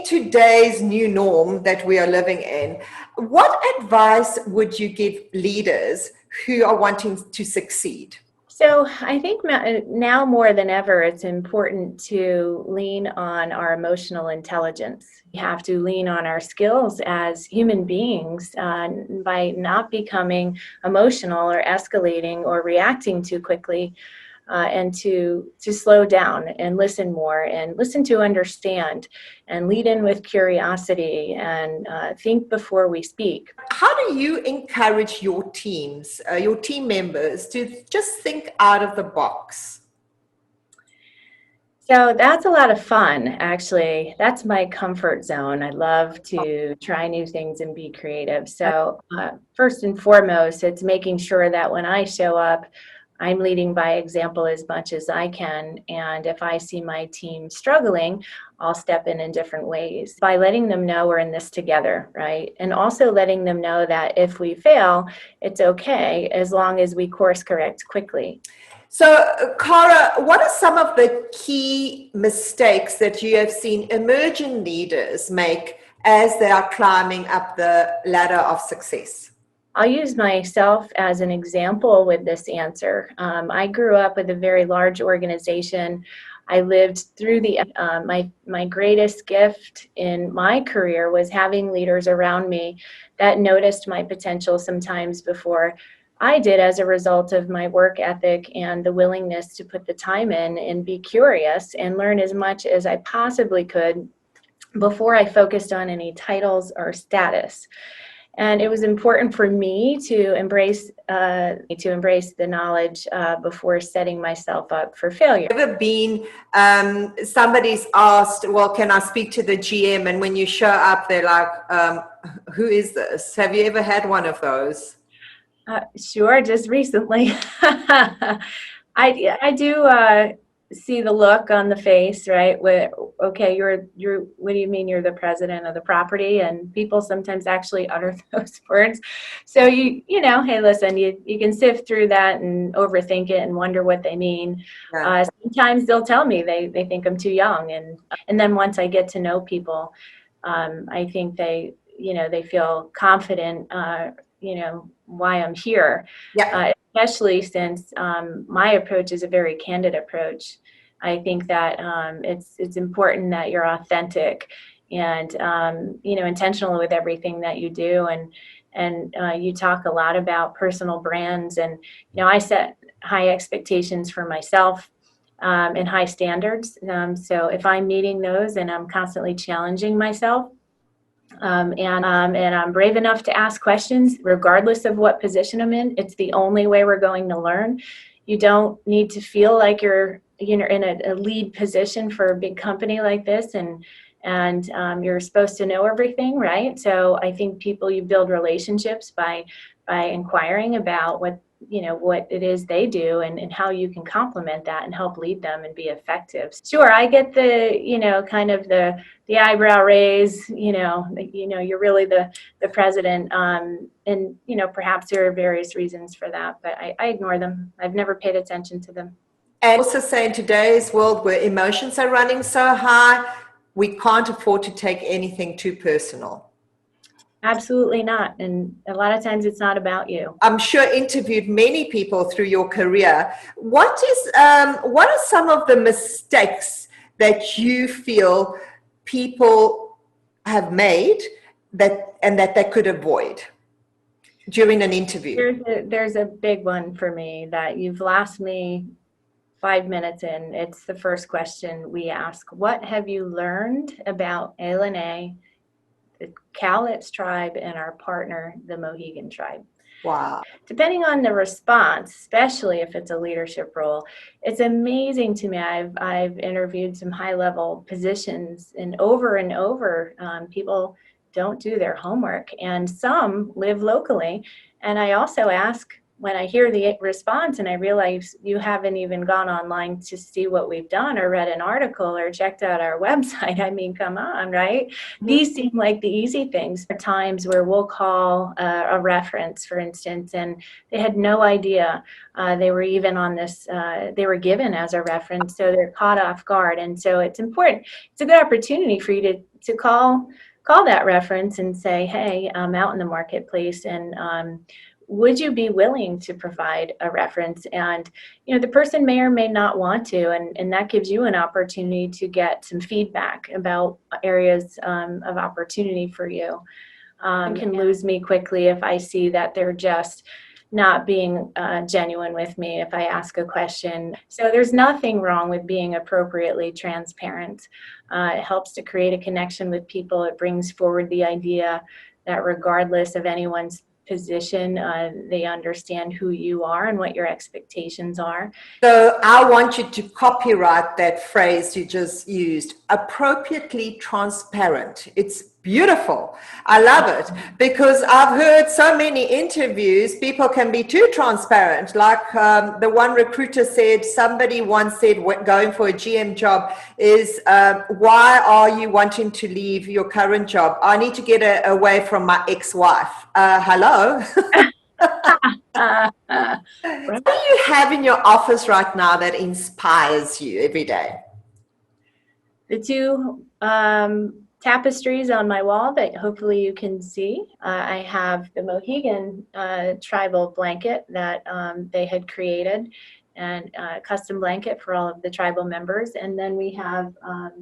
today's new norm that we are living in, what advice would you give leaders who are wanting to succeed? So I think now more than ever, it's important to lean on our emotional intelligence. We have to lean on our skills as human beings by not becoming emotional or escalating or reacting too quickly. And to slow down and listen more and listen to understand and lead in with curiosity and think before we speak. How do you encourage your teams, your team members, to just think out of the box? So that's a lot of fun, actually. That's my comfort zone. I love to try new things and be creative. So first and foremost, it's making sure that when I show up, I'm leading by example as much as I can. And if I see my team struggling, I'll step in different ways by letting them know we're in this together, right? And also letting them know that if we fail, it's okay as long as we course correct quickly. So, Cara, what are some of the key mistakes that you have seen emerging leaders make as they are climbing up the ladder of success? I'll use myself as an example with this answer. I grew up with a very large organization. I lived through my greatest gift in my career was having leaders around me that noticed my potential sometimes before I did, as a result of my work ethic and the willingness to put the time in and be curious and learn as much as I possibly could before I focused on any titles or status. And it was important for me to embrace the knowledge before setting myself up for failure. Ever been somebody's asked, well, can I speak to the GM? And when you show up, they're like, who is this? Have you ever had one of those? Sure, just recently. I do see the look on the face, right? Where, okay, you're. What do you mean you're the president of the property? And people sometimes actually utter those words. So you know, hey, listen, you can sift through that and overthink it and wonder what they mean. Yeah. Sometimes they'll tell me they think I'm too young, and then once I get to know people, I think they feel confident. Why I'm here. Yeah. Especially since my approach is a very candid approach. I think that it's important that you're authentic and intentional with everything that you do, and you talk a lot about personal brands, and I set high expectations for myself and high standards. So if I'm meeting those and I'm constantly challenging myself, and I'm brave enough to ask questions regardless of what position I'm in. It's the only way we're going to learn. You don't need to feel like you're in a lead position for a big company like this, and you're supposed to know everything, right? So I think you build relationships by inquiring about what it is they do and how you can complement that and help lead them and be effective. Sure, I get the kind of the eyebrow raise, you're really the president, and perhaps there are various reasons for that, but I ignore them. I've never paid attention to them. And also say in today's world where emotions are running so high, we can't afford to take anything too personal. Absolutely not. And a lot of times it's not about you. I'm sure interviewed many people through your career. What are some of the mistakes that you feel people have made that they could avoid during an interview? There's a big one for me that you've lost me 5 minutes in. It's the first question we ask. What have you learned about ALNA, the Cowlitz tribe, and our partner, the Mohegan tribe? Wow. Depending on the response, especially if it's a leadership role, it's amazing to me. I've interviewed some high-level positions, and over, people don't do their homework, and some live locally. And I also ask, when I hear the response and I realize you haven't even gone online to see what we've done or read an article or checked out our website, I mean, come on, right? Mm-hmm. These seem like the easy things. There are times where we'll call a reference, for instance, and they had no idea they were even on this, they were given as a reference, so they're caught off guard. And so it's important. It's a good opportunity for you to call that reference and say, hey, I'm out in the marketplace, and would you be willing to provide a reference? And the person may or may not want to, and that gives you an opportunity to get some feedback about areas of opportunity for you. Can lose me quickly if I see that they're just not being genuine with me if I ask a question. So there's nothing wrong with being appropriately transparent. It helps to create a connection with people. It brings forward the idea that regardless of anyone's position, they understand who you are and what your expectations are. So I want you to copyright that phrase you just used, appropriately transparent. It's beautiful. I love it, because I've heard so many interviews, people can be too transparent. Like the one recruiter said, somebody once said, going for a GM job is, why are you wanting to leave your current job? I need to get away from my ex-wife. Hello? What do you have in your office right now that inspires you every day? The two tapestries on my wall that hopefully you can see. I have the Mohegan tribal blanket that they had created, and a custom blanket for all of the tribal members. And then we have,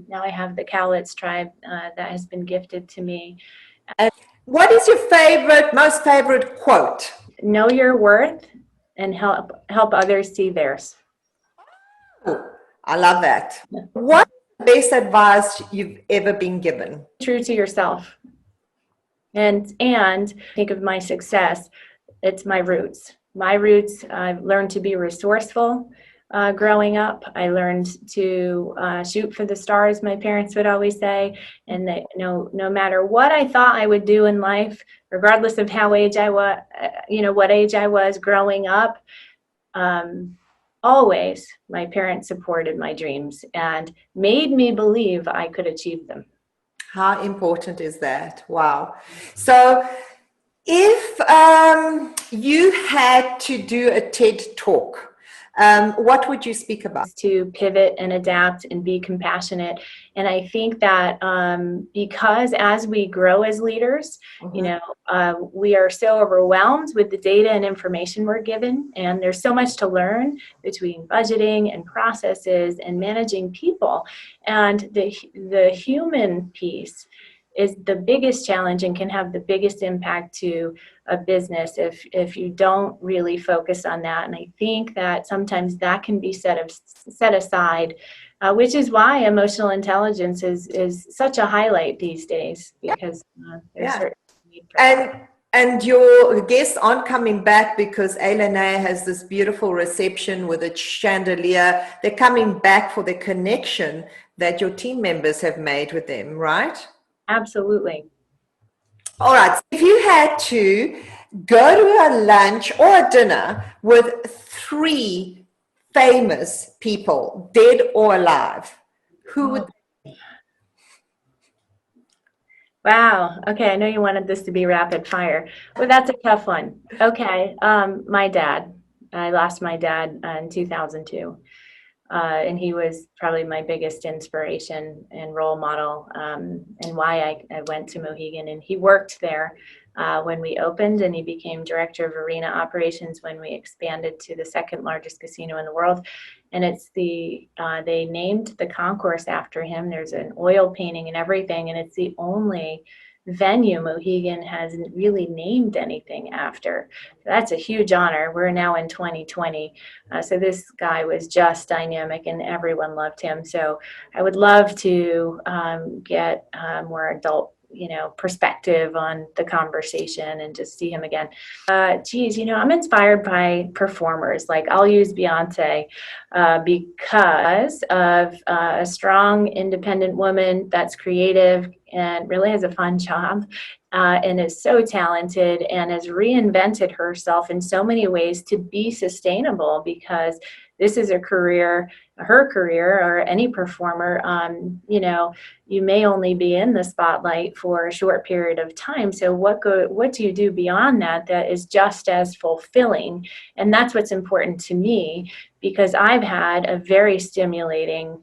now I have the Cowlitz tribe that has been gifted to me. And what is your most favorite quote? Know your worth and help others see theirs. Oh, I love that. What is the best advice you've ever been given? True to yourself. And think of my success, it's my roots. My roots, I've learned to be resourceful growing up. I learned to shoot for the stars, my parents would always say, and that no matter what I thought I would do in life, regardless of what age I was growing up, always my parents supported my dreams and made me believe I could achieve them. How important is that? Wow. So if you had to do a TED Talk, what would you speak about? To pivot and adapt and be compassionate. And I think that because as we grow as leaders, we are so overwhelmed with the data and information we're given. And there's so much to learn between budgeting and processes and managing people. And the human piece is the biggest challenge and can have the biggest impact to a business if you don't really focus on that. And I think that sometimes that can be set aside, which is why emotional intelligence is such a highlight these days, because there's certain need for that. And your guests aren't coming back because Elena has this beautiful reception with a chandelier. They're coming back for the connection that your team members have made with them, right? Absolutely. All right. If you had to go to a lunch or a dinner with 3 famous people, dead or alive, who would they be? Wow. Okay. I know you wanted this to be rapid fire. Well, that's a tough one. Okay. My dad. I lost my dad in 2002. And he was probably my biggest inspiration and role model, and why I went to Mohegan. And he worked there when we opened, and he became director of arena operations when we expanded to the second largest casino in the world. And it's they named the concourse after him. There's an oil painting and everything, and it's the only venue Mohegan hasn't really named anything after. That's a huge honor. We're now in 2020. So this guy was just dynamic and everyone loved him. So I would love to get more adult perspective on the conversation and just see him again. I'm inspired by performers. Like, I'll use Beyonce because of a strong, independent woman that's creative and really has a fun job and is so talented and has reinvented herself in so many ways to be sustainable, because this is her career, or any performer. You may only be in the spotlight for a short period of time. So what do you do beyond that is just as fulfilling? And that's what's important to me, because I've had a very stimulating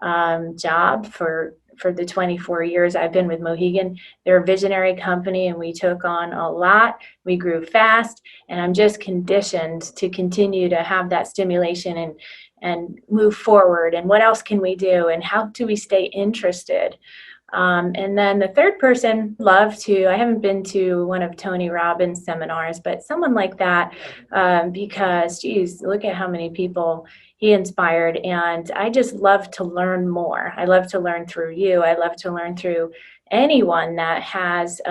job for for the 24 years I've been with Mohegan. They're a visionary company, and we took on a lot. We grew fast, and I'm just conditioned to continue to have that stimulation and move forward. And what else can we do? And how do we stay interested? And then the third person, I haven't been to one of Tony Robbins' seminars, but someone like that, because, geez, look at how many people he inspired. And I just love to learn more. I love to learn through you. I love to learn through anyone that has,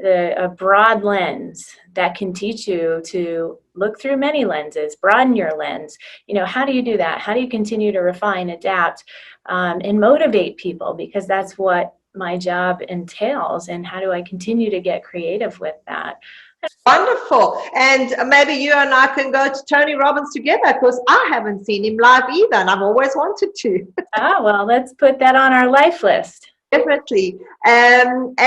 a broad lens that can teach you to look through many lenses, broaden your lens. How do you do that? How do you continue to refine, adapt, and motivate people? Because that's what my job entails. And how do I continue to get creative with that? Wonderful. And maybe you and I can go to Tony Robbins together, because I haven't seen him live either, and I've always wanted to. Well, let's put that on our life list. Definitely. And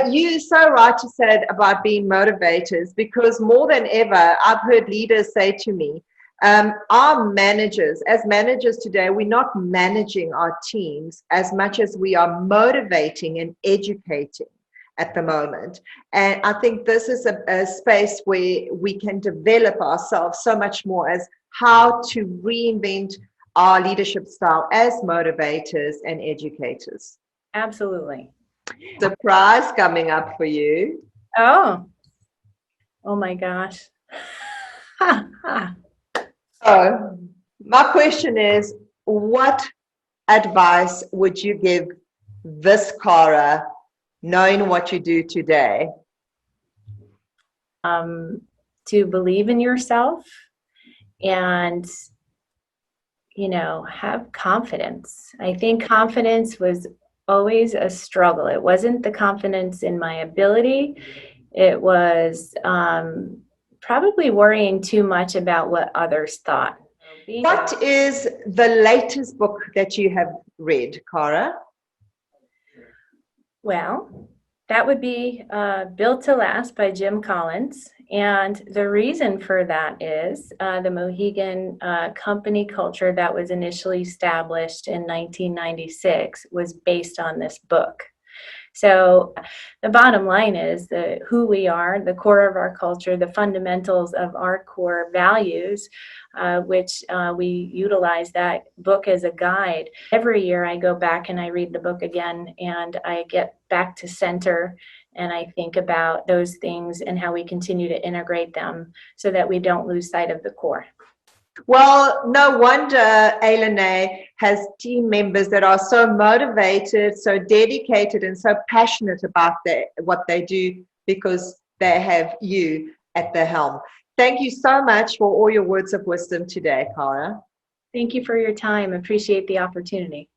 you so right to say about being motivators, because more than ever, I've heard leaders say to me, our managers, as managers today, we're not managing our teams as much as we are motivating and educating at the moment. And I think this is a space where we can develop ourselves so much more as how to reinvent our leadership style as motivators and educators. Absolutely. Surprise coming up for you. Oh my gosh. So my question is, what advice would you give this Cara, knowing what you do today? To believe in yourself and, have confidence. I think confidence was always a struggle. It wasn't the confidence in my ability. It was probably worrying too much about what others thought. What is the latest book that you have read, Cara? Well, that would be Built to Last by Jim Collins. And the reason for that is the Mohegan company culture that was initially established in 1996 was based on this book. So the bottom line is who we are, the core of our culture, the fundamentals of our core values, which we utilize that book as a guide. Every year I go back and I read the book again, and I get back to center, and I think about those things and how we continue to integrate them so that we don't lose sight of the core. Well, no wonder A has team members that are so motivated, so dedicated, and so passionate about what they do, because they have you at the helm. Thank you so much for all your words of wisdom today, Cara. Thank you for your time. Appreciate the opportunity.